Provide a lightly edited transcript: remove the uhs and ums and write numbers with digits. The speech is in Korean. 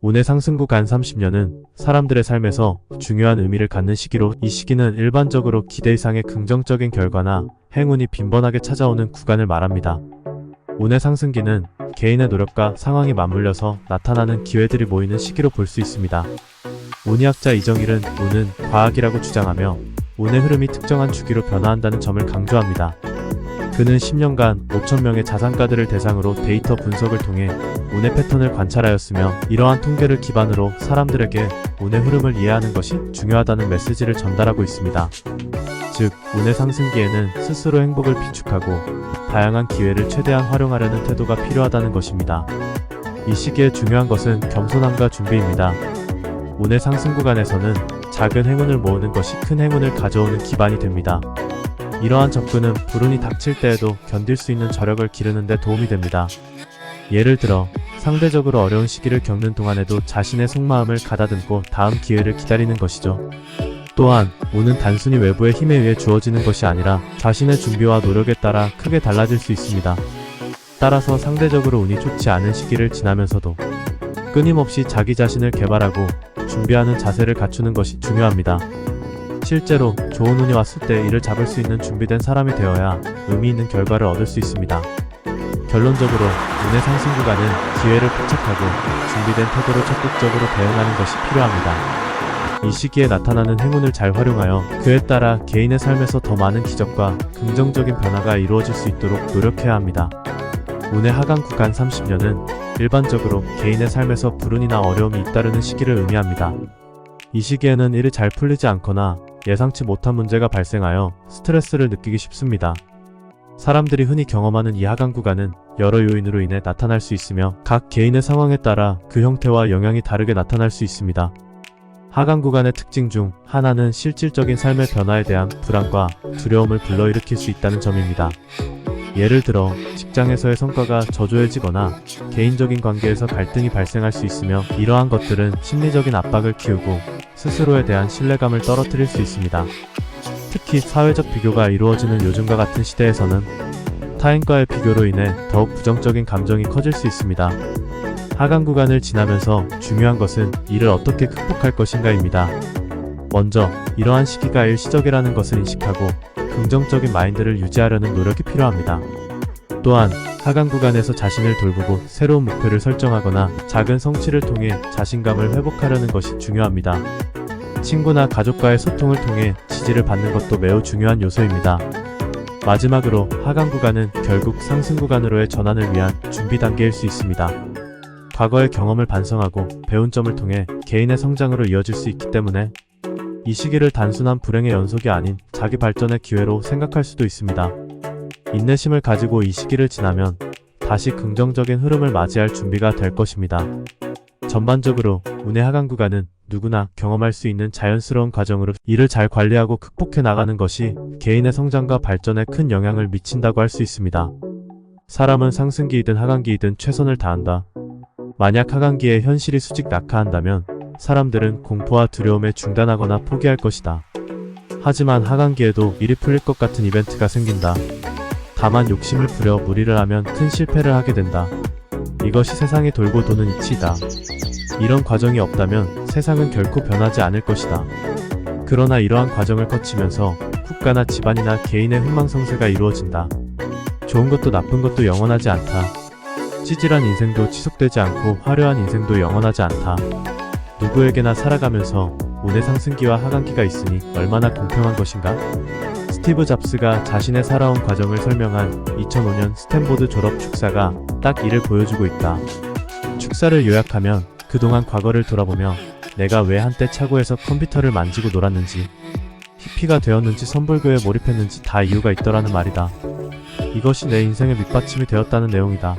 운의 상승 구간 30년은 사람들의 삶에서 중요한 의미를 갖는 시기로, 이 시기는 일반적으로 기대 이상의 긍정적인 결과나 행운이 빈번하게 찾아오는 구간을 말합니다. 운의 상승기는 개인의 노력과 상황이 맞물려서 나타나는 기회들이 모이는 시기로 볼 수 있습니다. 운이학자 이정일은 운은 과학이라고 주장하며 운의 흐름이 특정한 주기로 변화한다는 점을 강조합니다. 그는 10년간 5,000명의 자산가들을 대상으로 데이터 분석을 통해 운의 패턴을 관찰하였으며, 이러한 통계를 기반으로 사람들에게 운의 흐름을 이해하는 것이 중요하다는 메시지를 전달하고 있습니다. 즉, 운의 상승기에는 스스로 행복을 비축하고 다양한 기회를 최대한 활용하려는 태도가 필요하다는 것입니다. 이 시기에 중요한 것은 겸손함과 준비입니다. 운의 상승 구간에서는 작은 행운을 모으는 것이 큰 행운을 가져오는 기반이 됩니다. 이러한 접근은 불운이 닥칠 때에도 견딜 수 있는 저력을 기르는 데 도움이 됩니다. 예를 들어 상대적으로 어려운 시기를 겪는 동안에도 자신의 속마음을 가다듬고 다음 기회를 기다리는 것이죠. 또한 운은 단순히 외부의 힘에 의해 주어지는 것이 아니라 자신의 준비와 노력에 따라 크게 달라질 수 있습니다. 따라서 상대적으로 운이 좋지 않은 시기를 지나면서도 끊임없이 자기 자신을 개발하고 준비하는 자세를 갖추는 것이 중요합니다. 실제로 좋은 운이 왔을 때 이를 잡을 수 있는 준비된 사람이 되어야 의미 있는 결과를 얻을 수 있습니다. 결론적으로 운의 상승 구간은 기회를 포착하고 준비된 태도로 적극적으로 대응하는 것이 필요합니다. 이 시기에 나타나는 행운을 잘 활용하여 그에 따라 개인의 삶에서 더 많은 기적과 긍정적인 변화가 이루어질 수 있도록 노력해야 합니다. 운의 하강 구간 30년은 일반적으로 개인의 삶에서 불운이나 어려움이 잇따르는 시기를 의미합니다. 이 시기에는 일이 잘 풀리지 않거나 예상치 못한 문제가 발생하여 스트레스를 느끼기 쉽습니다. 사람들이 흔히 경험하는 이 하강 구간은 여러 요인으로 인해 나타날 수 있으며 각 개인의 상황에 따라 그 형태와 영향이 다르게 나타날 수 있습니다. 하강 구간의 특징 중 하나는 실질적인 삶의 변화에 대한 불안과 두려움을 불러일으킬 수 있다는 점입니다. 예를 들어 직장에서의 성과가 저조해지거나 개인적인 관계에서 갈등이 발생할 수 있으며, 이러한 것들은 심리적인 압박을 키우고 스스로에 대한 신뢰감을 떨어뜨릴 수 있습니다. 특히 사회적 비교가 이루어지는 요즘과 같은 시대에서는 타인과의 비교로 인해 더욱 부정적인 감정이 커질 수 있습니다. 하강 구간을 지나면서 중요한 것은 이를 어떻게 극복할 것인가입니다. 먼저 이러한 시기가 일시적이라는 것을 인식하고 긍정적인 마인드를 유지하려는 노력이 필요합니다. 또한 하강 구간에서 자신을 돌보고 새로운 목표를 설정하거나 작은 성취를 통해 자신감을 회복하려는 것이 중요합니다. 친구나 가족과의 소통을 통해 지지를 받는 것도 매우 중요한 요소입니다. 마지막으로 하강 구간은 결국 상승 구간으로의 전환을 위한 준비 단계일 수 있습니다. 과거의 경험을 반성하고 배운 점을 통해 개인의 성장으로 이어질 수 있기 때문에 이 시기를 단순한 불행의 연속이 아닌 자기 발전의 기회로 생각할 수도 있습니다. 인내심을 가지고 이 시기를 지나면 다시 긍정적인 흐름을 맞이할 준비가 될 것입니다. 전반적으로 운의 하강 구간은 누구나 경험할 수 있는 자연스러운 과정으로 이를 잘 관리하고 극복해 나가는 것이 개인의 성장과 발전에 큰 영향을 미친다고 할 수 있습니다. 사람은 상승기이든 하강기이든 최선을 다한다. 만약 하강기에 현실이 수직 낙하한다면 사람들은 공포와 두려움에 중단하거나 포기할 것이다. 하지만 하강기에도 일이 풀릴 것 같은 이벤트가 생긴다. 다만 욕심을 부려 무리를 하면 큰 실패를 하게 된다. 이것이 세상이 돌고 도는 이치이다. 이런 과정이 없다면 세상은 결코 변하지 않을 것이다. 그러나 이러한 과정을 거치면서 국가나 집안이나 개인의 흥망성쇠가 이루어진다. 좋은 것도 나쁜 것도 영원하지 않다. 찌질한 인생도 지속되지 않고 화려한 인생도 영원하지 않다. 누구에게나 살아가면서 운의 상승기와 하강기가 있으니 얼마나 공평한 것인가? 스티브 잡스가 자신의 살아온 과정을 설명한 2005년 스탠포드 졸업 축사가 딱 이를 보여주고 있다. 축사를 요약하면 그동안 과거를 돌아보며 내가 왜 한때 차고에서 컴퓨터를 만지고 놀았는지, 히피가 되었는지 선불교에 몰입했는지 다 이유가 있더라는 말이다. 이것이 내 인생의 밑받침이 되었다는 내용이다.